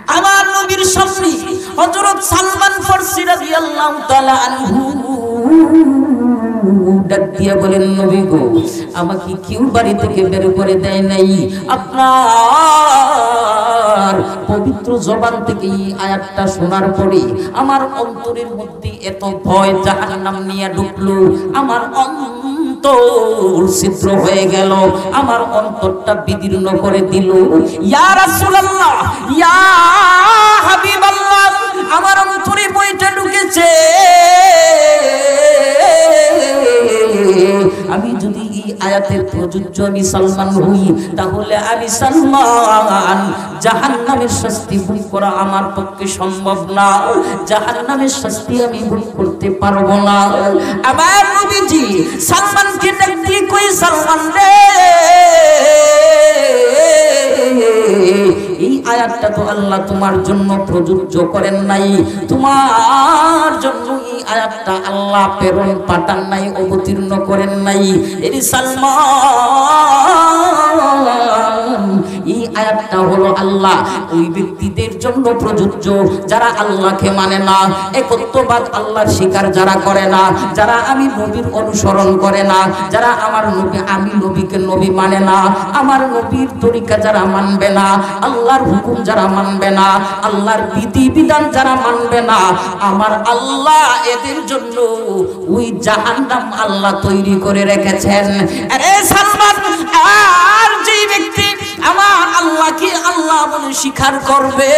আমার নবীর সামনে হযরত সালমান ফারসি রাদিয়াল্লাহু তাআলা আনহু ডাক দিয়া বলেন, নবী গো, আমাকে কেউ বাড়ি থেকে বের করে দেয় নাই, আপনার পবিত্র জবান থেকে এই আয়াতটা শোনার পরে আমার অন্তরের মধ্যে এত ভয় জাহান্নাম নিয়ে ঢুকলো, আমার অন্তর ছিদ্র হয়ে গেল, আমার অন্তরটা বিদীর্ণ করে দিল। ইয়া রাসূলুল্লাহ, ইয়া হাবিবাল্লাহ, আমার অন্তরে বইটা ঢুকেছে। আমি যদি এই আয়াতের প্রযোজ্য আমি সালমান হই, তাহলে আমি সালমান জাহান্নামের শাস্তি ভোগ করা আমার পক্ষে সম্ভব না, জাহান্নামের শাস্তি আমি ভোগ করতে পারবো না। আমার নবীজি সালমানকে ডাক দিয়ে কই, সালমান রে, এই আয়াতটা তো আল্লাহ তোমার জন্য প্রযোজ্য করেন নাই, তোমার জন্য এই আয়াতটা আল্লাহ প্রেরণ পাঠান নাই, অবতীর্ণ করেন নাই। এই সালমান, এই আয়াতটা হলো আল্লাহ ওই ব্যক্তিদের জন্য প্রযোজ্য যারা আল্লাহকে মানে না, একত্ববাদ আল্লাহর স্বীকার যারা করে না, যারা আমি নবীর অনুসরণ করে না, যারা আমার নবী আমি নবীকে নবী মানে না, আমার নবীর তরিকা যারা মানবে না, আল্লাহর হুকুম যারা মানবে না, আল্লাহর বিধি বিধান যারা মানবে না, আমার আল্লাহ এদের জন্য ওই জাহান্নাম আল্লাহ তৈরি করে রেখেছেন। আরে সালমান, আর যেই ব্যক্তি আমার আল্লাহকে আল্লাহ বলে স্বীকার করবে,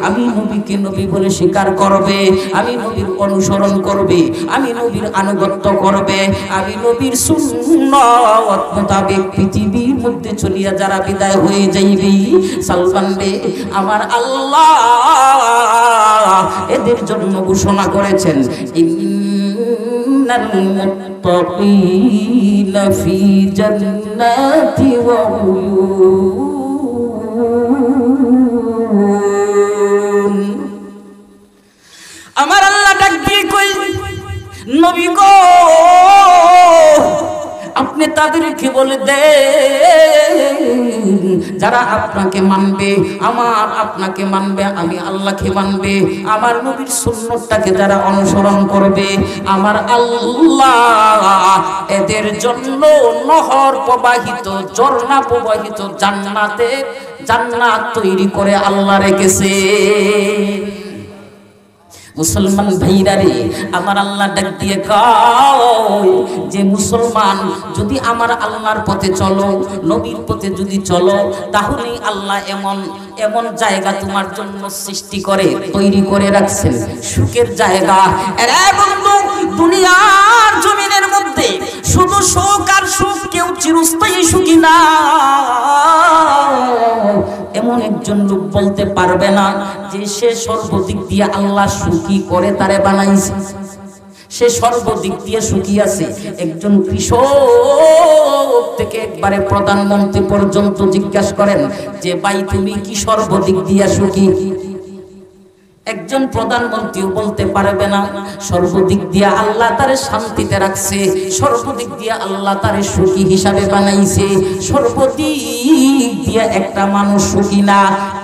আমি নবীকে নবী বলে স্বীকার করবে, আমি নবীর অনুসরণ করবে, আমি নবীর আনুগত্য করবে, আমি নবীর সুন্নাত মোতাবেক পৃথিবীর মধ্যে চলিয়া যারা বিদায় হয়ে যাইবে, সালমান রে, আমার আল্লাহ এদের জন্য ঘোষণা করেছেন, ইন্নাল মুত্তাকিনা ফি জান্নাতি ওয়া উয়ুন। আমার আল্লাহ ডাক দিয়ে কই, নবী গো, আপনি তাদেরকে বলে দেন যারা আপনাকে মানবে, আমার আপনাকে মানবে, আমি আল্লাহকে মানবে, আমার নবীর সুন্নতটাকে যারা অনুসরণ করবে, আমার আল্লাহ এদের জন্য নহর প্রবাহিত, ঝর্ণা প্রবাহিত জান্নাত তৈরি করে আল্লাহ রেখেছে। মুসলমান ভাইরা রে, আমার আল্লাহ ডাক দিয়ে কয় যে মুসলমান যদি আমার আল্লাহর পথে চলো, নবীর পথে যদি চলো, তাহলেই আল্লাহ এমন জায়গা তোমার জন্য সৃষ্টি করে তৈরি করে রাখছেন, সুখের জায়গা। এরে বন্ধু, দুনিয়ার জমিনের মধ্যে শুধু সুখ আর সুখ, কেউ চিরস্থায়ী সুখী না। এমন একজন লোক বলতে পারবে না যে সে সর্বদিক দিয়ে আল্লাহ সুখী করে তারে বানাইছে, সে সর্বদিক দিয়ে সুখী আছে। একজন কৃষক থেকে একবারে প্রধানমন্ত্রী পর্যন্ত জিজ্ঞাসা করেন যে ভাই তুমি কি সর্বদিক দিয়ে সুখী? একজন প্রধানমন্ত্রীও বলতে পারবে না সর্বদিক দিয়ে আল্লাহ তারে শান্তিতে রাখছে, সর্বদিক দিয়ে আল্লাহ তারে সুখী হিসাবে বানাইছে। সর্বদিক দিয়ে একটা মানুষ সুখী না,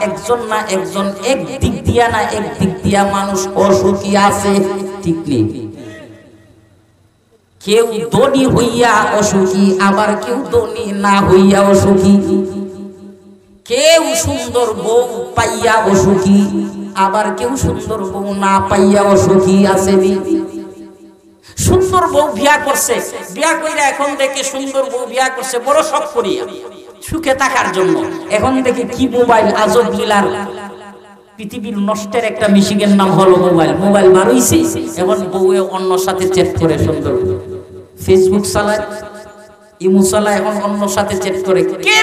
একজন না একজন, এক দিক দিয়া না এক দিক দিয়া মানুষ অসুখী আছে, ঠিক নেই? কেউ ধনী হইয়া অসুখী, আবার কেউ ধনী না হইয়া অসুখী। কেউ সুন্দর বউ পাইয়া অসুখী, আবার কেউ সুন্দর বউ না পাইয়া অসুখী আছে। সুন্দর বউ বিয়া করছে, বিয়া কইরা এখন দেখে সুন্দর বউ বিয়া করছে বড় শখ করিয়া সুখে থাকার জন্য। এখন দেখে কি মোবাইল, আজব লীলার পৃথিবীর নষ্টের একটা মিশিংয়ের নাম হলো মোবাইল। মোবাইল বার হইছে, এখন বউয়ে অন্য সাথে চ্যাট করে, সুন্দর ফেসবুক চালায়, ইমো চালায়, এখন অন্য সাথে চ্যাট করে। কে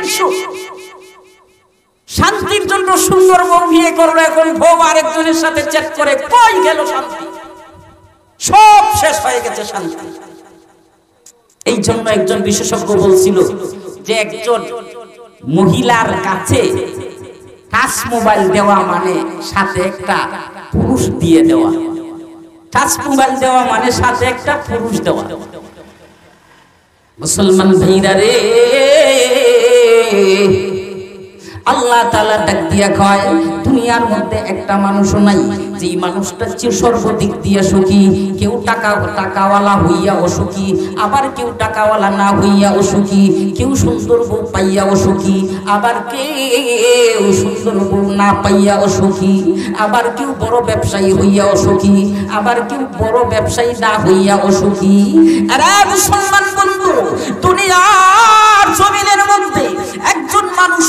শান্তির জন্য সুন্দর বউ বিয়ে করলো, এখন বউ আরেকজনের সাথে চ্যাট করে। কই গেল শান্তি? সব শেষ হয়ে গেছে শান্তি। এই জন্য একজন বিশেষজ্ঞ বলছিল যে একজন মহিলার কাছে টাচ মোবাইল দেওয়া মানে সাথে একটা পুরুষ দিয়ে দেওয়া। টাচ মোবাইল দেওয়া মানে সাথে একটা পুরুষ দেওয়া। মুসলমান ভাইরা রে, আল্লাহ তাআলা ডাক দিয়া কয় দুনিয়ার মধ্যে একটা মানুষও নাই যেই মানুষটা সর্বদিক দিয়ে সুখী। কেউ টাকাওয়ালা হইয়া অসুখী, আবার কেউ টাকাওয়ালা না হইয়া অসুখী, কেউ সুন্দর বউ পাইয়া অসুখী, আবার কেউ সুন্দর বউ না পাইয়া অসুখী, আবার কেউ বড় ব্যবসায়ী হইয়া অসুখী, আবার কেউ বড় ব্যবসায়ী না হইয়া অসুখী। আরে মুসলমান বন্ধু, দুনিয়ার জমিনের মধ্যে একজন মানুষ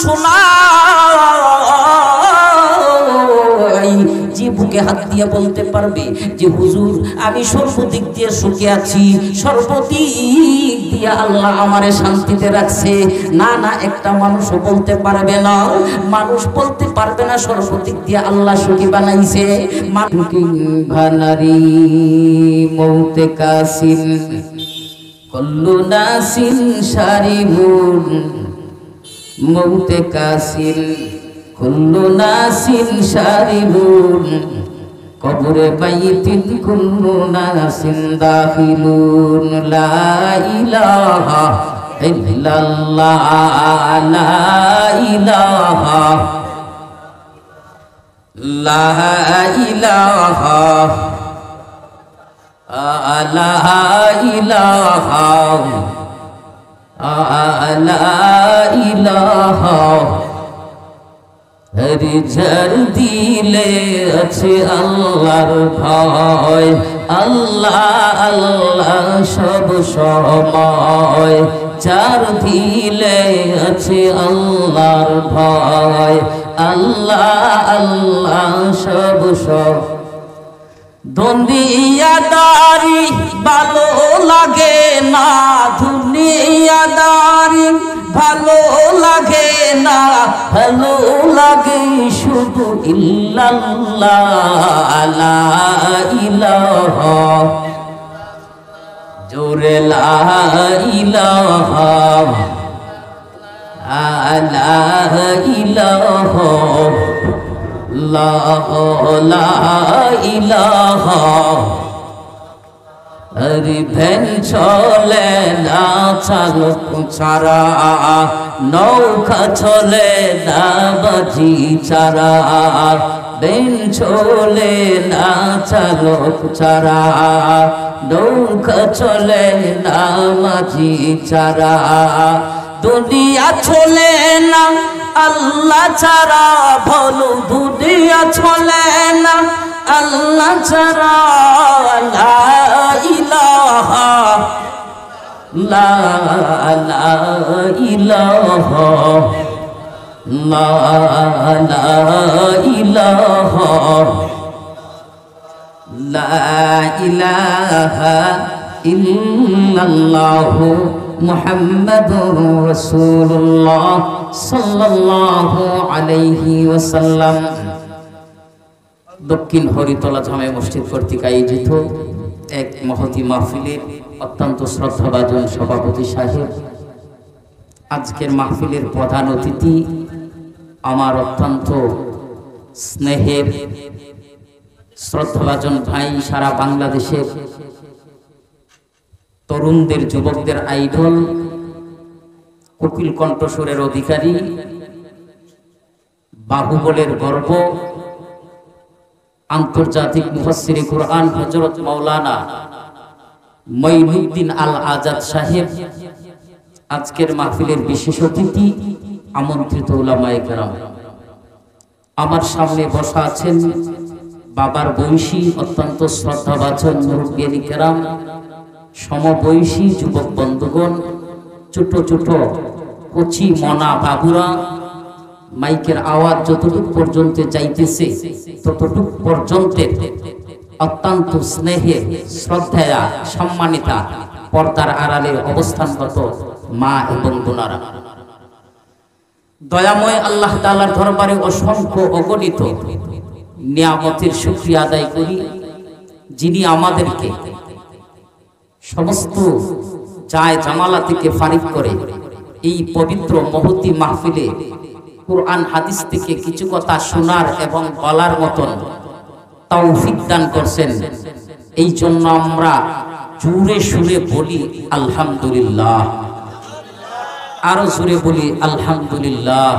যে বুকে হাত দিয়ে বলতে পারবে যে হুজুর আমি সর্বদিক দিয়ে সুখে আছি, সর্বদিক দিয়ে আল্লাহ আমারে শান্তিতে রাখছে। না না, একটা মানুষও বলতে পারবে না। মানুষ বলতে পারবে না সর্বদিক দিয়ে আল্লাহ সুখী বানাইছে। ভানারি মৌতে কাসিন কল্লু নাসিন শারিবুন মৌতে কাসিন কুল্লু নাসিন শারিবুন কবরে বাইতিন কুল্লু নাসিন দাখিলুন। লা ইলাহা ইল্লাল্লাহ লা ইলাহা লা ইলাহা লা ইলাহা লা ইলাহা। হরি ঝড় দিলে আছে আল্লাহর ভয়, আল্লাহ আল্লাহ সব সময়। চার দিলে আছে আল্লাহর ভয়, আল্লাহ আল্লাহ সব সব। দুনিয়াদারি ভালো লাগে না, দুনিয়াদারি ভালো লাগে না, ভালো লাগে শুধু ইল্লাল্লাহ লা ইলাহা। জোরে লা ইলাহা লা ইলাহা লা ইলাহা। হরি ভেন চলে না চালক ছাড়া, নৌকা চলে না বাজি ছাড়া। ভেন চলে না চালক ছাড়া, নৌকা চলে না মাঝি ছাড়া। দুনিয়া চলে না আল্লাহ ছাড়া, বলো দুনিয়া চলে না আল্লাহ ছাড়া। লা ইলাহা লা ইলাহা লা ইলাহা লা ইলাহা ইল্লাল্লাহু মুহাম্মাদুর রাসূলুল্লাহ সাল্লাল্লাহু আলাইহি ওয়াসাল্লাম। দক্ষিণ হরিতলা জামে মসজিদ কর্তৃক আয়োজিত এক মহতি মাহফিলের অত্যন্ত শ্রদ্ধাভাজন সভাপতি সাহেব, আজকের মাহফিলের প্রধান অতিথি আমার অত্যন্ত স্নেহের শ্রদ্ধাভাজন ভাই, সারা বাংলাদেশের তরুণদের যুবকদের আইডল, কোকিল কণ্ঠস্বরের অধিকারী, বাহুবলের গর্ব, আন্তর্জাতিক মুফাসসিরে কুরআন হযরত মাওলানা মঈনুদ্দিন আল আজাদ সাহেব আজকের মাহফিলের বিশেষ অতিথি, আমন্ত্রিত উলামায়ে কেরাম। আমার সামনে বসা আছেন বাবার বয়সী অত্যন্ত শ্রদ্ধাভাজন মুরব্বিয়ানি কেরাম, সমবয়সী যুবক বন্ধুগণ, ছোট ছোট কচি মনা বাবুরা। মাইকের আওয়াজ যতটুকু পর্যন্ত যাইতেছে ততটুকু পর্যন্ত অত্যন্ত স্নেহে শ্রদ্ধা সম্মানিতা পর্দার আড়ালে অবস্থানগত মা এবং বোনেরা, দয়াময় আল্লাহ তাআলার দরবারে অসংখ্য অগণিত নিয়ামতের শুকরিয়া আদায় করি, যিনি আমাদেরকে সমস্ত জায় জামালা থেকে ফারিক করে এই পবিত্র মহতি মাহফিলে কুরআন হাদিস থেকে কিছু কথা শোনার এবং বলার মতন তৌফিক দান করছেন। এই জন্য আমরা জোরে সুরে বলি আলহামদুলিল্লাহ, আরো জোরে বলি আলহামদুলিল্লাহ।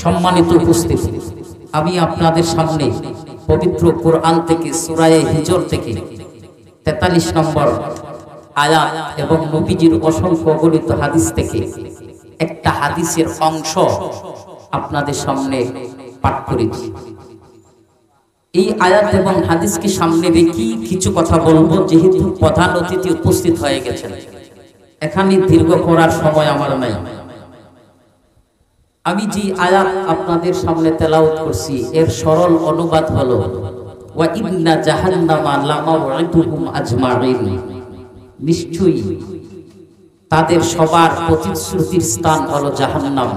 সম্মানিত উপস্থিতি, আমি আপনাদের সামনে পবিত্র কোরআন থেকে সূরা হিজর থেকে 43 নম্বর আয়াত এবং নবীজির অসংখ্য অগণিত হাদিস থেকে একটা হাদিসের অংশ আপনাদের সামনে পাঠ করেছি। এই আয়াত এবং হাদিসকে সামনে রেখে কিছু কথা বলবো, যেহেতু প্রধান অতিথি উপস্থিত হয়ে গেছেন। এখানে দীর্ঘ করার সময় আমার নাই। আমি যে আয়াত আপনাদের সামনে তেলাওয়াত করছি এর সরল অনুবাদ হলো ওয়া ইন্না জাহান্নামা লামাউইদুহুম আজমাইন, নিশ্চয়ই তাদের সবার প্রতিশ্রুতির স্থান হলো জাহান্নাম।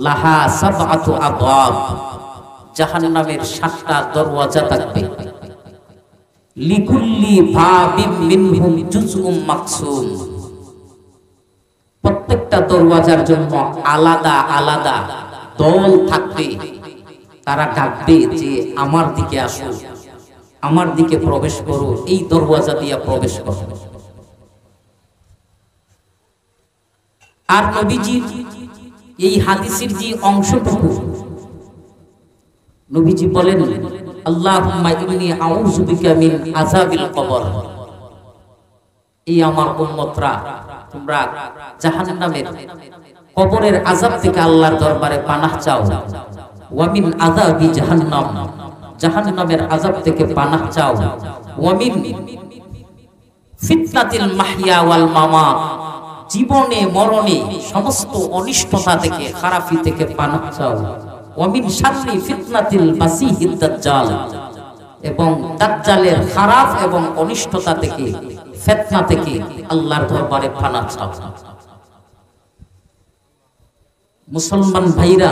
লাহা সাবআতু আবওয়াব, জাহান্নামের 7টা দরওয়াজা থাকবে। লিকুল্লি বাবিম মিনহুম জুজউম মাকসুম, প্রত্যেকটা দরওয়াজার জন্য আলাদা আলাদা দল থাকবে। তারা ডাকবে যে আমার দিকে আসো, আমার দিকে প্রবেশ করো, এই দরওয়াজা দিয়ে প্রবেশ করো। আর নবীজি এই হাদিসের যে অংশটুকু নবীজি বলেন, আল্লাহুম্মা ইন্নী আউযু বিকা মিন আযাবিল কবর, এই আমার উম্মতরা তোমরা জাহান্নামের কবরের আযাব থেকে আল্লাহর দরবারে পানাহ চাও। ওয়া মিন আযাবি জাহান্নাম, জাহান্নামের আযাব থেকে পানাহ চাও। ওয়া মিন ফিতনাতিল মাহইয়া ওয়াল মামাত, জীবনে মরণে সমস্ত অনিষ্টতা থেকে, খারাপি থেকে পানাহ চাও। ওয়া মিন শাররি ফিতনাতিল মাসিহিদ দাজ্জাল, এবং দাজ্জালের খারাপ এবং অনিষ্টতা থেকে, ফিতনা থেকে আল্লাহর দরবারে পানাহ চাও। মুসলমান ভাইরা,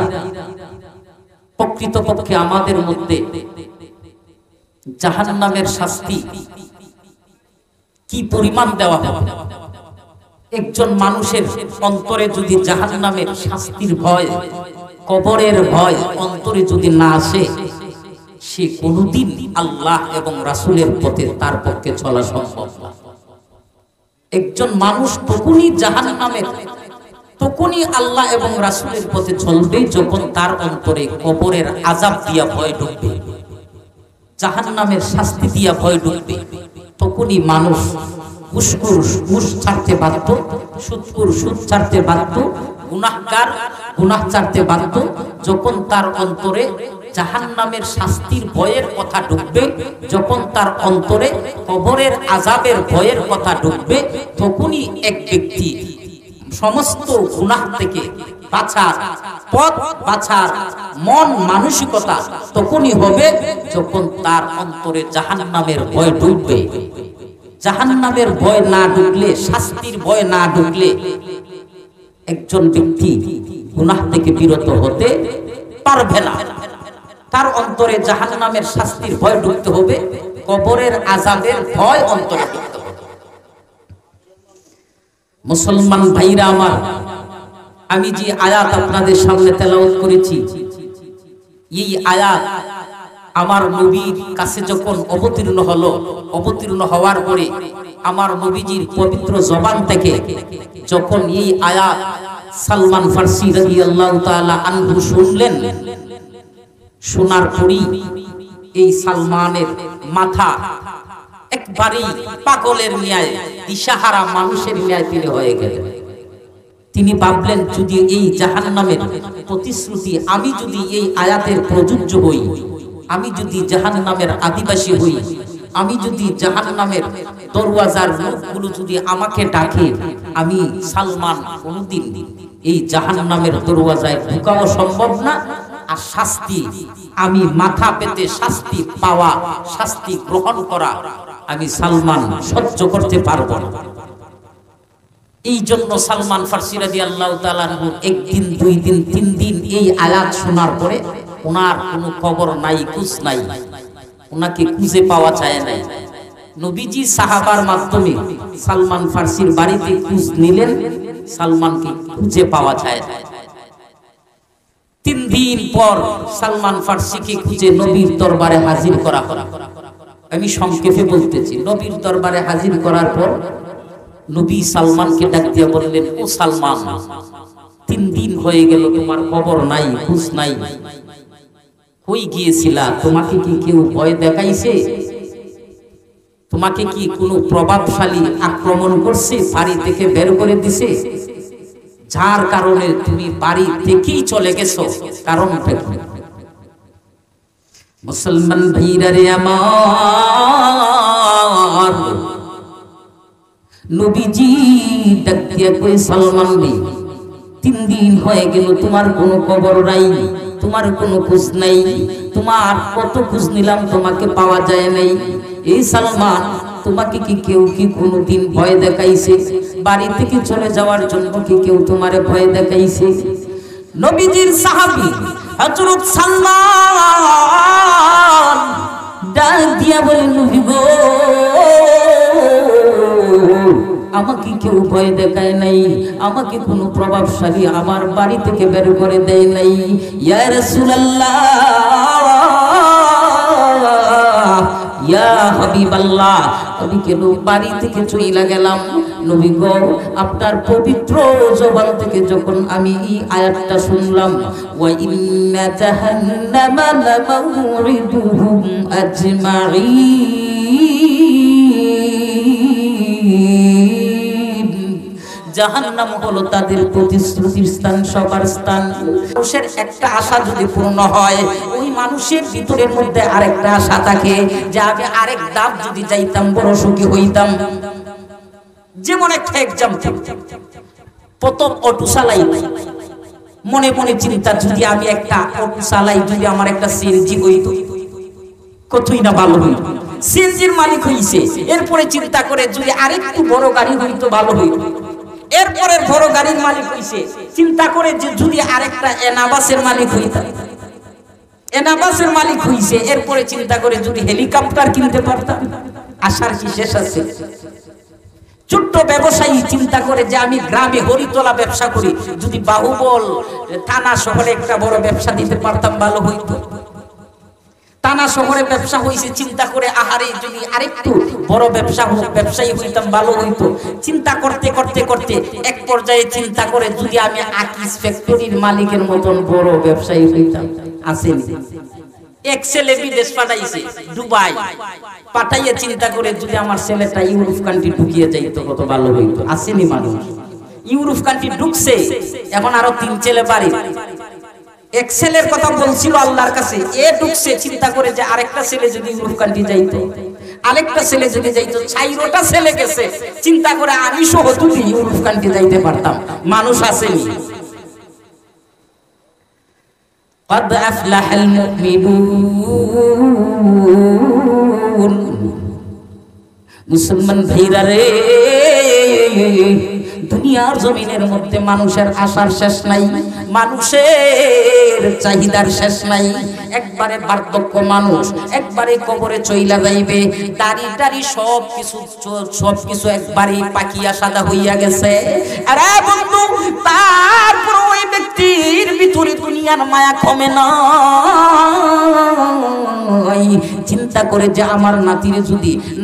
প্রকৃতপক্ষে আমাদের মধ্যে জাহান্নামের শাস্তি কি পরিমাণ দেওয়া হবে? একজন মানুষের অন্তরে যদি জাহান্নামের শাস্তির ভয়, কবরের ভয় অন্তরে যদি না আসে, সে কোনোদিন আল্লাহ এবং রাসূলের পথে তার পক্ষে চলা সম্ভব না। একজন মানুষ তখনই জাহান্নামের, তখনই আল্লাহ এবং রাসূলের পথে চলবে যখন তার অন্তরে কবরের আযাব দিয়া ভয় ঢুকবে, জাহান্নামের শাস্তি দিয়া ভয় ঢুকবে। তখনই মানুষ ঘুষখোর ঘুষ ছাড়তে বাধ্য, সুদখোর সুদ ছাড়তে বাধ্য, গুনাহগার গুনাহ ছাড়তে বাধ্য। যখন তার অন্তরে জাহান্নামের শাস্তির ভয়ের কথা ঢুকবে, যখন তার অন্তরে কবরের আযাবের ভয়ের কথা ঢুকবে, তখনই এক ব্যক্তি সমস্ত গুনাহ থেকে বাঁচার পথ, বাঁচার মন মানসিকতা তখনই হবে যখন তার অন্তরে জাহান্নামের ভয় ঢুকবে। জাহান্নামের ভয় না ঢুকলে, শাস্তির ভয় না ঢুকলে একজন ব্যক্তি গুনাহ থেকে বিরত হতে পারবে না। তার অন্তরে জাহান্নামের শাস্তির ভয় ঢুকতে হবে, কবরের আযাবের ভয় অন্তরে ঢুকতে হবে। মুসলমান ভাইরা আমার, আমি যে আয়াত আপনাদের সামনে তেলাওয়াত করেছি, এই আয়াত আমার নবীর কাছে যখন অবতীর্ণ হলো, অবতীর্ণ হওয়ার পরে আমার নবীজির পবিত্র জবান থেকে যখন এই আয়াত সালমান ফারসি রাদিয়াল্লাহু তাআলা আনহু শুনলেন, শোনার পরই এই সালমানের মাথা একবারেই পাগলের ন্যায়, দিশাহারা মানুষের ন্যায় তিনি হয়ে গেলেন। তিনি ভাবলেন, যদি এই জাহান্নামের প্রতিশ্রুতি, আমি যদি এই আয়াতের প্রযোজ্য হই, আমি যদি জাহান্নামের আদিবাসী হই, আমি যদি জাহান্নামের দরওয়াজার লোকগুলো যদি আমাকে ডাকে, আমি সালমান কোনদিন এই জাহান্নামের দরওয়াজায় ঢোকাও সম্ভব না। আর শাস্তি, আমি মাথা পেতে শাস্তি পাওয়া, শাস্তি গ্রহণ করা আমি সালমান সহ্য করতে পারবো না। এই জন্য সালমান ফারসি রাদিয়াল্লাহু তাআলা একদিন, 2 দিন, 3 দিন এই আয়াত শোনার পরে ওনার কোনো খবর নাই, খোঁজ নাই, ওনাকে খুঁজে পাওয়া যায় নাই। নবীজি সাহাবার মাধ্যমে সালমান ফারসির বাড়িতে খোঁজ নিলেন, সালমানকে খুঁজে পাওয়া যায় না। 3 দিন পর সালমান ফারসিকে খুঁজে নবীর দরবারে হাজির করা হলো। আমি সংক্ষেপে বলতেছি, নবীর দরবারে হাজির করার পর নবী সালমানকে ডাক দিয়ে বললেন, ও সালমান, 3 দিন হয়ে গেল, তোমার খবর নাই, খোঁজ নাই, কই গিয়েছিলা? তোমাকে কি কেউ ভয় দেখাইছে? তোমাকে কি কোনো প্রভাবশালী আক্রমণ করছে, বাড়ি থেকে বের করে দিছে? যার কারণে তুমি বাড়ি থেকেই চলে গেছো, কারণটা কি? মুসলমান ভাইরা রে আমার, নবীজি ডাক দিয়া কই, সালমান রে 3 দিন হয়ে গেল তোমার কোনো খবর নাই, তোমার কোনো খোঁজ নাই, তোমার কত খোঁজ নিলাম তোমাকে পাওয়া যায় নাই। এই সালমান, তোমাকে কি কেউ কি কোনোদিন ভয় দেখাইছে? বাড়ি থেকে চলে যাওয়ার জন্য কি কেউ তোমারে ভয় দেখাইছে? নবীজির সাহাবী হযরত সালমান ডাক দিয়া বলে, নবী গো, আমাকে কেউ ভয় দেখায় নাই, আমাকে কোনো প্রভাবশালী আমার বাড়ি থেকে বের করে দেয় নাই। ইয়া রাসূলুল্লাহ, ইয়া হাবিবাল্লাহ, আমি কেন বাড়ি থেকে চইলা গেলাম? নবী গো, আপনার পবিত্র জবান থেকে যখন আমি এই আয়াতটা শুনলাম, ওয়া ইন্না জাহান্নামা লামাউরিদুহুম আজমাইন, জাহান্নাম হলো তাদের প্রতিশ্রুতির স্থান, সবার স্থান। মানুষের একটা আশা যদি পূর্ণ হয়, ওই মানুষের ভিতরের মধ্যে আরেকটা আশা থাকে যে আমি আরেক ধাপ যদি যাইতাম বড় সুখী হইতাম। যেমন একটা এক্সাম্পল, প্রথম অটো চালাই, মনে মনে চিন্তা, যদি আমি একটা অটো চালাই, যদি আমার একটা সিএনজি হইতো, কতই না ভালো হইতো। সিএনজির মালিক হইছে, এরপরে চিন্তা করে যদি আরেকটু বড় গাড়ি হইতো ভালো হইতো। এরপরে বড় গাড়ির মালিক হইছে, চিন্তা করে যে যদি আরেকটা এনাবাসের মালিক হইতাম। এনাবাসের মালিক হইছে, এরপরে চিন্তা করে যদি হেলিকপ্টার কিনতে পারতাম। আশার কি শেষ আছে? ছোট্ট ব্যবসায়ী চিন্তা করে যে আমি গ্রামে হরিতলা ব্যবসা করি, যদি বাহুবল থানা শহরে একটা বড় ব্যবসা দিতে পারতাম ভালো হইতো। থানা শহরে ব্যবসা হইছে, চিন্তা করে আহারে যদি আরেকটু বড় ব্যবসা ব্যবসায়ী হইতাম ভালো হইতো। চিন্তা করতে করতে করতে এক পর্যায়ে চিন্তা করে যদি আমি আকিস ফ্যাক্টরির মালিকের মতন বড় ব্যবসায়ী হইতাম। আসেনি? এক ছেলে বিদেশ পাঠাইছে, দুবাই পাঠাইয়া চিন্তা করে যদি আমার ছেলেটা ইউরোপ কান্ট্রি ঢুকিয়ে যাইতো কত ভালো হইতো। আসেনি মানুষ? ইউরোপ কান্ট্রি ঢুকছে, এখন আরো 3 ছেলে বাড়ি। এক ছেলের কথা বলছিল আল্লাহর কাছে, এ ঢুকছে, চিন্তা করে যে আরেকটা ছেলে যদি ইউরোপ কান্ট্রি যাইতো, আরেকটা ছেলে যদি যাইতো, 4টা ছেলে গেছে, চিন্তা করে আমি সহ যদি ইউরোপ কান্ট্রি যাইতে পারতাম। মানুষ আসেনি? قد أفلح المؤمنون। মুসলমান ভাইরা রে, দুনিয়ার জমিনের মধ্যে মানুষের আশার শেষ নাই, মানুষের চাহিদার শেষ নাই। একবারে বার্ধক্য মানুষ, একবারে কবরে চইলা যাইবে, দাড়ি টাড়ি সবকিছু একবারে পাকিয়া সাদা হইয়া গেছে। আরে বন্ধু, তারপর ওই ব্যক্তির ভিতরে দুনিয়ার মায়া কমে না। চিন্তা করে যে আমার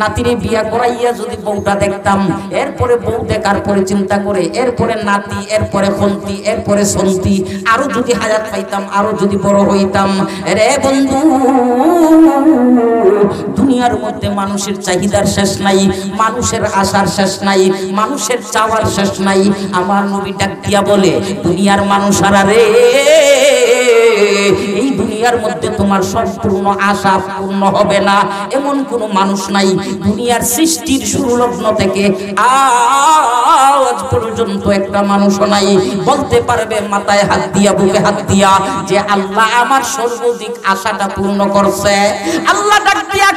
নাতিরে বিয়া করাইয়া যদি বউটা দেখতাম, এরপরে বউ দেখার পরে চিন্তা করে এরপরে নাতি, এরপরে খন্তি, এরপরে সন্তি, আরো যদি হায়াত পাইতাম, আরো যদি বড় হইতাম। রে বন্ধু, দুনিয়ার মধ্যে মানুষের চাহিদার শেষ নাই, মানুষের আশার শেষ নাই, মানুষের চাওয়ার শেষ নাই। আমার নবী ডাক দিয়া বলে, দুনিয়ার মানুষারা রে, এই দুনিয়ার মধ্যে তোমার সম্পূর্ণ আশা পূর্ণ হবে না এমন কোন মানুষ নাই। দুনিয়ার সৃষ্টির শুরু লগ্ন থেকে আজ পর্যন্ত একটা মানুষ নাই বলতে পারবে মাথায় হাত দিয়া, বুকে হাত দিয়া, যে আল্লাহ আমার সর্বাধিক আশাটা পূর্ণ করছে। আল্লাহ ডাক দিয়া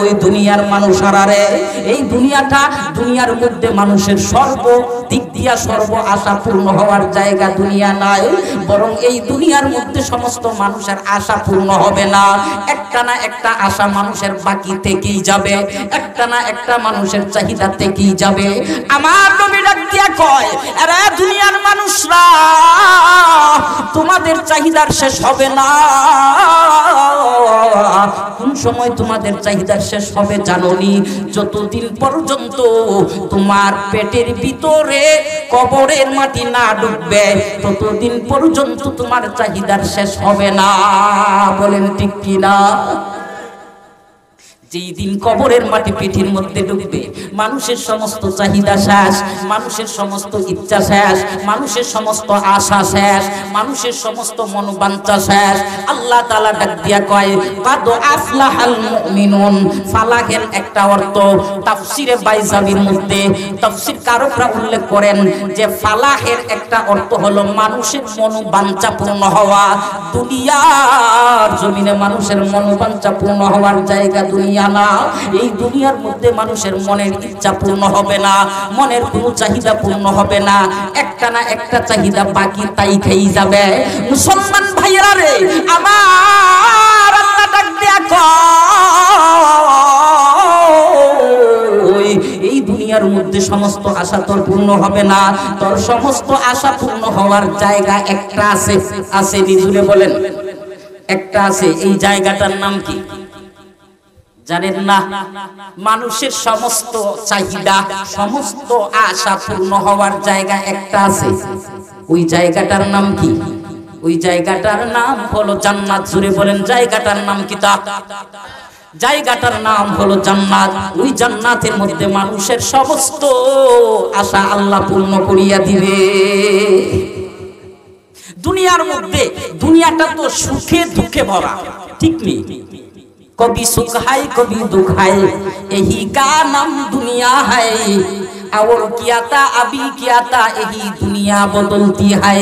ওই দুনিয়ার মানুষারা রে, এই দুনিয়ার মধ্যে মানুষের সর্বদিক দিয়া সর্ব আশা পূর্ণ হওয়ার জায়গা দুনিয়া নাই, বরং এই দুনিয়ার মধ্যে সমস্ত মানুষের আশা পূর্ণ হবে না। একটা না একটা আশা মানুষের বাকি থেকেই যাবে, একটা না একটা মানুষের চাহিদা থেকেই যাবে। আমার নবী ডাক দিয়া কয়, আরে দুনিয়ার মানুষরা, তোমাদের চাহিদার শেষ হবে না। কোন সময় তোমাদের চাহিদা শেষ হবে জানোনি? যতদিন পর্যন্ত তোমার পেটের ভিতরে কবরের মাটি না ডুববে ততদিন পর্যন্ত তোমার চাহিদার শেষ হবে না। বলেন ঠিক কিনা? যেই দিন কবরের মাটি পিঠির মধ্যে ঢুকবে মানুষের সমস্ত চাহিদা শেষ, মানুষের সমস্ত ইচ্ছা শেষ, মানুষের সমস্ত আশা শেষ, মানুষের সমস্ত মনোবাঞ্ছা শেষ। আল্লাহ তাআলা ডাক দিয়া কয় কাদ আফলাহাল মুমিনুন। ফালাহের একটা অর্থ তাফসিরে বাইজাবির মধ্যে তাফসির কারকরা উল্লেখ করেন যে ফালাহের একটা অর্থ হলো মানুষের মনোবাঞ্ছা পূর্ণ হওয়া। দুনিয়ার জমিনে মানুষের মনোবাঞ্ছা পূর্ণ হওয়ার জায়গা দুনিয়া না। এই দুনিয়ার মধ্যে মানুষের মনের ইচ্ছা পূর্ণ হবে না, মনের কোনো চাহিদা পূর্ণ হবে না, একটা না একটা চাহিদা বাকি তাই খেয়ে যাবে। মুসলমান ভাইয়েরা রে আমার, আল্লাহ ডাক দিয়া কয় এই দুনিয়ার মধ্যে সমস্ত আশা তোর পূর্ণ হবে না, তোর সমস্ত আশা পূর্ণ হওয়ার জায়গা একটা আছে। আছে নিজুরে বলেন, একটা আছে। এই জায়গাটার নাম কি জানেন না? মানুষের সমস্ত চাহিদা সমস্ত আশা পূর্ণ হওয়ার জায়গা একটা আছে। ওই জায়গাটার নাম কি? ওই জায়গাটার নাম হলো জান্নাত। জুড়ে বলেন জায়গাটার নাম কি? জায়গাটার নাম হলো জান্নাত। ওই জান্নাতের মধ্যে মানুষের সমস্ত আশা আল্লাহ পূর্ণ করিয়া দিবে। দুনিয়ার মধ্যে দুনিয়াটা তো সুখে দুঃখে ভরা, ঠিক নেই? कभी सुख है कभी दुख है, यही का नाम दुनिया है। और क्या था अभी क्या था, यही दुनिया बदलती है।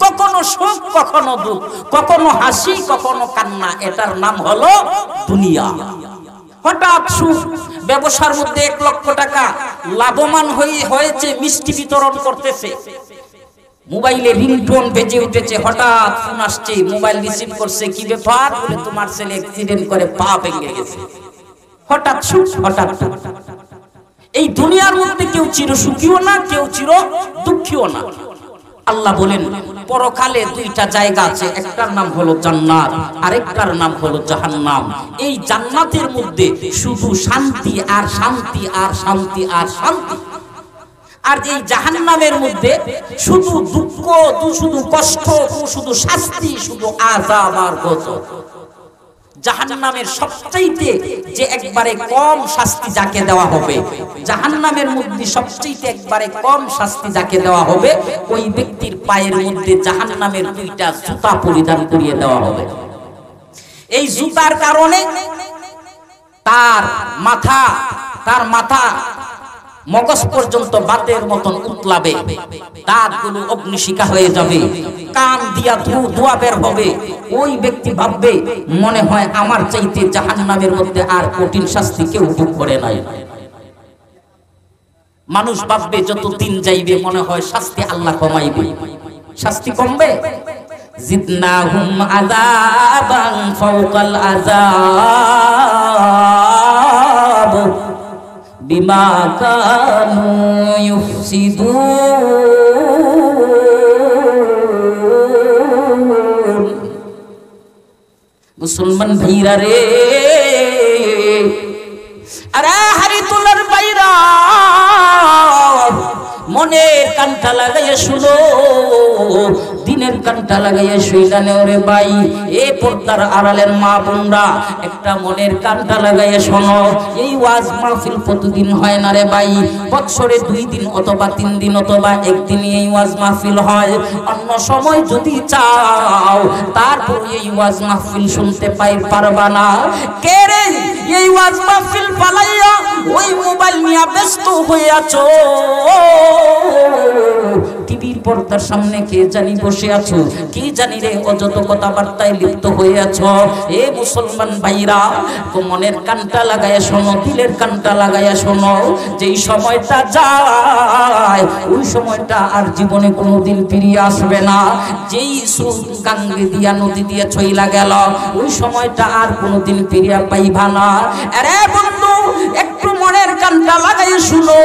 কখনো সুখ কখনো দুঃখ, কখনো হাসি কখনো কান্না, এটার নাম হলো দুনিয়া। হঠাৎ সুখ, ব্যবসার মধ্যে 1 লক্ষ টাকা লাভবান হয়েছে, মিষ্টি বিতরণ করতেছে, মোবাইলে রিংটোন বেজে উঠেছে, হঠাৎ ফোন আসছে, মোবাইল রিসিভ করছে, কি ব্যাপার বলে তোমার ছেলে অ্যাক্সিডেন্ট করে পা ভেঙে গেছে। হঠাৎ সুখ হঠাৎ দুঃখ। এই দুনিয়ার মধ্যে কেউ চির সুখীও না, কেউ চির দুঃখীও না। আল্লাহ বলেন পরকালে 2টা জায়গা আছে, একটার নাম হলো জান্নাত, আরেকটার নাম হলো জাহান্নাম। এই জান্নাতের মধ্যে শুধু শান্তি আর শান্তি আর শান্তি আর শান্তি, আর এই জাহান্নামের মধ্যে শুধু দুঃখ, শুধু কষ্ট, শুধু শাস্তি, শুধু আযাব আর গজব। জাহান্নামের সবচাইতে যে একবারে কম শাস্তি যাকে দেওয়া হবে, জাহান্নামের মধ্যে সবচাইতে একবারে কম শাস্তি যাকে দেওয়া হবে, ওই ব্যক্তির পায়ের মধ্যে জাহান্নামের 2টা জুতা পরিধান করিয়ে দেওয়া হবে। এই জুতার কারণে তার মাথা মগজ পর্যন্ত বাতের মতন উতলাবে, দাঁতগুলো অগ্নিশিখা হয়ে যাবে, কান দিয়া ধোঁয়া বের হবে। ওই ব্যক্তি ভাববে মনে হয় আমার চাইতে জাহান্নামের মধ্যে আর কঠিন শাস্তি কেউ ভোগ করে নাই। মানুষ ভাববে যত দিন যাইবে মনে হয় শাস্তি আল্লাহ কমাইবে। শাস্তি কমবে? জিদনাহুম আযাবান ফাওকাল আযাব বিমা কানু ইউফসিদুন। মুসলমান ভাইরা রে, আরে হারিতুলার বাইরা, মনের কানটা লাগাইয়া শুনো, দিনের কানটা লাগাইয়া শুইলা নেও রে ভাই। এ পর্দার আড়ালের মা বোনরা, একটা মনের কানটা লাগাইয়া শোনো। এই ওয়াজ মাহফিল প্রতিদিন হয় না রে ভাই, বছরে 2 দিন অথবা 3 দিন অথবা 1 দিন এই ওয়াজ মাহফিল হয়। অন্য সময় যদি চাও তারপর এই ওয়াজ মাহফিল শুনতে পারবা না। কে রে এই ওয়াজ মাহফিল পালাইয়া ওই মোবাইল নিয়ে ব্যস্ত হয়ে আছো, টিভির পর্দার সামনে কে জানি বসে আছো, কি জানি রে অযত কথাবার্তায় লিপ্ত হয়ে আছো। এ মুসলমান ভাইরা, তো মনের কানটা লাগাইয়া শোনো, দিলের কানটা লাগাইয়া শোনো। যেই সময়টা যায় ওই সময়টা আর জীবনে কোনোদিন ফিরিয়ে আসবে না। যেই গাঙ্গে দিয়া নদী দিয়া ছইলা গেল ওই সময়টা আর কোনোদিন ফিরিয়া পাইবা না। আরে বন্ধু, একটু মনের কানটা লাগাই শুনো।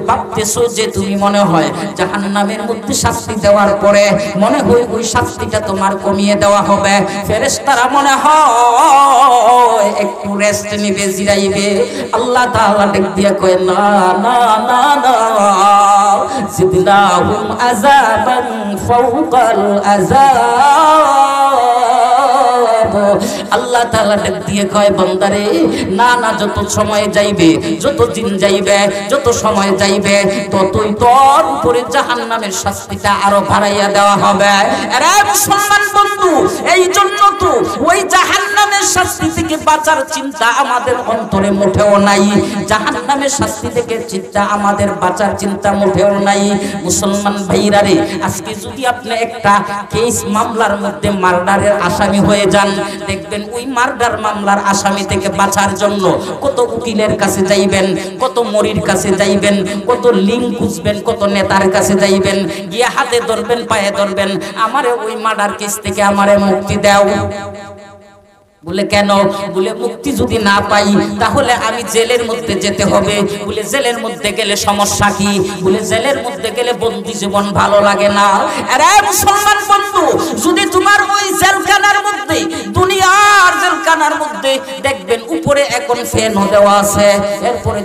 ভাবতেছো যে তুমি মনে হয় জাহান্নামের মধ্যে শাস্তি দেওয়ার পরে মনে হয় ওই শাস্তিটা তোমার কমিয়ে দেওয়া হবে, ফেরেশতারা মনে হয় একটু রেস্ট নিবে, জিরাইবে। আল্লাহ তাআলা ডাক দিয়ে কয় না না না না, জিদনাহুম আযাবান ফাওকাল আযাব। আল্লাহ তাআলা ডাক দিয়ে কয় বান্দারে না না, যত সময় যাইবে, যত দিন যাইবে, যত সময় যাইবে, ততই তোর উপরে জাহান্নামের শাস্তিটা আরো বাড়াইয়া দেওয়া হবে। আরে মুসলমান বন্ধু, এই জন্য তো ওই জাহান্নামের শাস্তি থেকে বাঁচার চিন্তা আমাদের অন্তরে মোটেও নাই। জাহান্নামের শাস্তি থেকে চিন্তা আমাদের বাঁচার চিন্তা মোটেও নাই। মুসলমান ভাইরা রে, আজকে যদি আপনি একটা কেস মামলার মধ্যে মার্ডারের আসামি হয়ে যান, দেখবেন ওই মার্ডার মামলার আসামি থেকে বাঁচার জন্য কত উকিলের কাছে যাইবেন, কত মরির কাছে যাইবেন, কত লিঙ্ক খুঁজবেন, কত নেতার কাছে যাইবেন, গিয়ে হাতে ধরবেন, পায়ে ধরবেন, আমারে ওই মার্ডার কেস থেকে আমারে মুক্তি দাও। বলে কেন? বলে মুক্তি যদি না পাই তাহলে আমি জেলের মধ্যে যেতে হবে। বলে জেলের মধ্যে গেলে সমস্যা কি? বলে জেলের মধ্যে গেলে বন্দি জীবন ভালো লাগে না। আরে মুসলমান বন্ধু, যদি তোমার ওই জেলখানার মধ্যে, দুনিয়ার জেলখানার মধ্যে দেখবেন উপরে এখন ফ্যানও দেওয়া আছে, এরপরে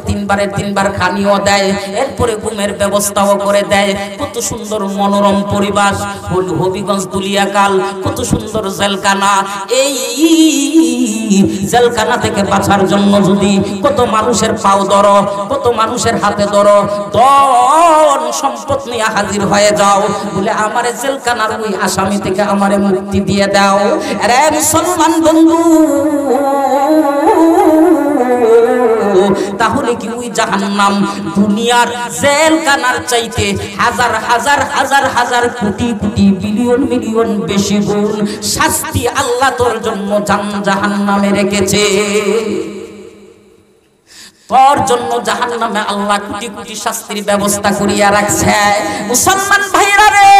তিনবার খানিও দেয়, এরপরে ঘুমের ব্যবস্থাও করে দেয়, কত সুন্দর মনোরম পরিবেশ, হবিগঞ্জ দুলিয়াকাল, কত সুন্দর জেলখানা। এই জেলখানা থেকে বাঁচার জন্য যদি কত মানুষের পাও ধরো, কত মানুষের হাতে ধরো, ধন সম্পদ নিয়ে হাজির হয়ে যাও, বলে আমারে জেলখানার ওই আসামি থেকে আমারে মুক্তি দিয়ে দাও। আরে মুসলমান বন্ধু, তাহলে কি ওই জাহান্নাম দুনিয়ার জেলখানার চাইতে হাজার হাজার হাজার হাজার কোটি কোটি বিলিয়ন মিলিয়ন বেশি গুণ শাস্তি আল্লাহ তোর জন্য জাহান্নামে রেখেছে? তোর জন্য জাহান্নামে আল্লাহ কোটি কোটি শাস্তির ব্যবস্থা করিয়া রাখছে। মুসলমান ভাইরা রে,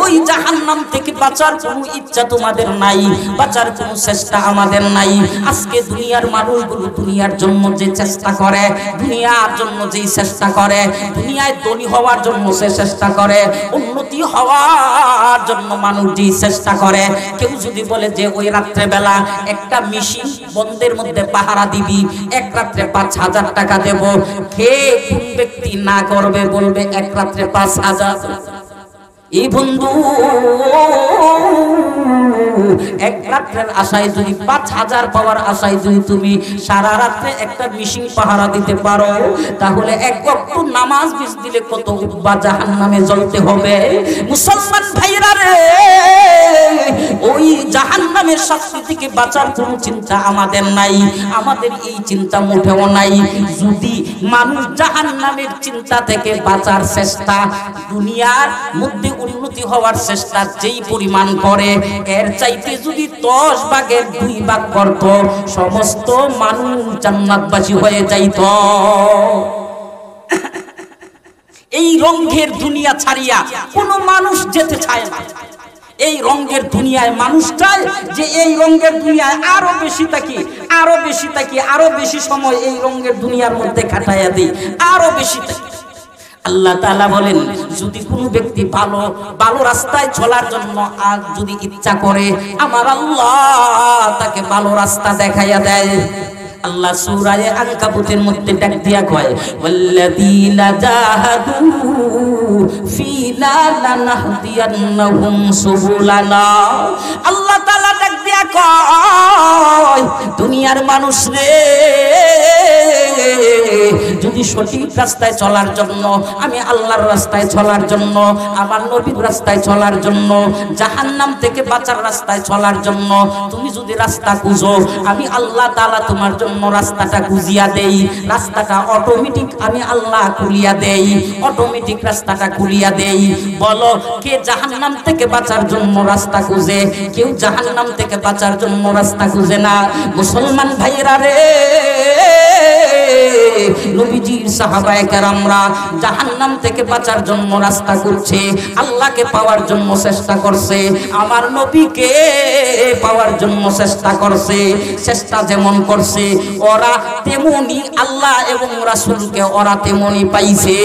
ওই জাহান্নাম থেকে বাঁচার কোনো ইচ্ছা তোমাদের নাই, বাঁচার কোনো চেষ্টা আমাদের নাই। আজকে দুনিয়ার মানুষগুলো দুনিয়ার জন্য যে চেষ্টা করে, দুনিয়ার জন্য যেই চেষ্টা করে, দুনিয়ায় ধনী হওয়ার জন্য সে চেষ্টা করে, উন্নতি হওয়ার জন্য মানুষ যেই চেষ্টা করে, কেউ যদি বলে যে ওই রাত্রেবেলা একটা মেশিন বন্ধের মধ্যে পাহারা দিবি, এক রাত্রে ৫,০০০ টাকা দেব, কে কোন ব্যক্তি না করবে? বলবে এক রাত্রে ৫,০০০। এই বন্ধু, এক রাত্রের আশায় যদি ৫,০০০ পাওয়ার আশায় যদি তুমি সারা রাত্রে একটা মিশিং পাহারা দিতে পারো, তাহলে এক ওয়াক্ত নামাজ মিস দিলে কত উব্বা জাহান্নামে জ্বলতে হবে। মুসলমান ভাইরা রে, ওই জাহান্নামের শাস্তি থেকে বাঁচার কোনো চিন্তা আমাদের নাই, আমাদের এই চিন্তা মোটেও নাই। যদি মানুষ জাহান্নামের চিন্তা থেকে বাঁচার চেষ্টা, দুনিয়ার মধ্যে উন্নতি হওয়ার চেষ্টা যেই পরিমাণ করে, এর চাইতে যদি ১০ ভাগের ২ ভাগ করত, সমস্ত মানুষ জান্নাতবাসী হয়ে যাইত। এই রঙের দুনিয়া ছাড়িয়া কোনো মানুষ যেতে চায় না। এই রঙের দুনিয়ায় মানুষ চায় যে এই রঙের দুনিয়ায় আরো বেশি থাকি, আরো বেশি থাকি, আরো বেশি সময় এই রঙের দুনিয়ার মধ্যে কাটাইয়া দিই, আরো বেশি থাকি। আল্লাহ তাআলা বলেন, যদি কোনো ব্যক্তি ভালো ভালো রাস্তায় চলার জন্য আর যদি ইচ্ছা করে, আমার আল্লাহ তাকে ভালো রাস্তা দেখাইয়া দেয়। আল্লাহ সূরা আনকাবুতের মধ্যে ডাক দিয়া কয়, ওয়াল্লাযীনা জাহাদু ফীনা লানাহদিয়ান্নাহুম সুবুলানা। আল্লাহ তাআলা ডাক দিয়া কয়, দুনিয়ার মানুষ রে, যদি সঠিক রাস্তায় চলার জন্য, আমি আল্লাহর রাস্তায় চলার জন্য, আমার নবীর রাস্তায় চলার জন্য, জাহান্নাম থেকে বাঁচার রাস্তায় চলার জন্য তুমি যদি রাস্তা খুঁজো, আমি আল্লাহ তাআলা তোমার জন্য রাস্তাটা খুঁজিয়া দেই, রাস্তাটা অটোমেটিক আমি আল্লাহ খুলিয়া দেই, অটোমেটিক রাস্তাটা খুলিয়া দেই। বলো, কে জাহান্নাম থেকে বাঁচার জন্য রাস্তা খুঁজে? কেউ জাহান্নাম থেকে বাঁচার জন্য রাস্তা খুঁজে না। মুসলমান ভাইরা রে, নবীজির সাহাবায়ে কেরামরা জাহান্নাম থেকে বাঁচার জন্য রাস্তা করছে, আল্লাহকে পাওয়ার জন্য চেষ্টা করছে, আমার নবীকে পাওয়ার জন্য চেষ্টা করছে। চেষ্টা যেমন করছে ওরা তেমনি আল্লাহ এবং রাসূলকে ওরা তেমনি পাইছে।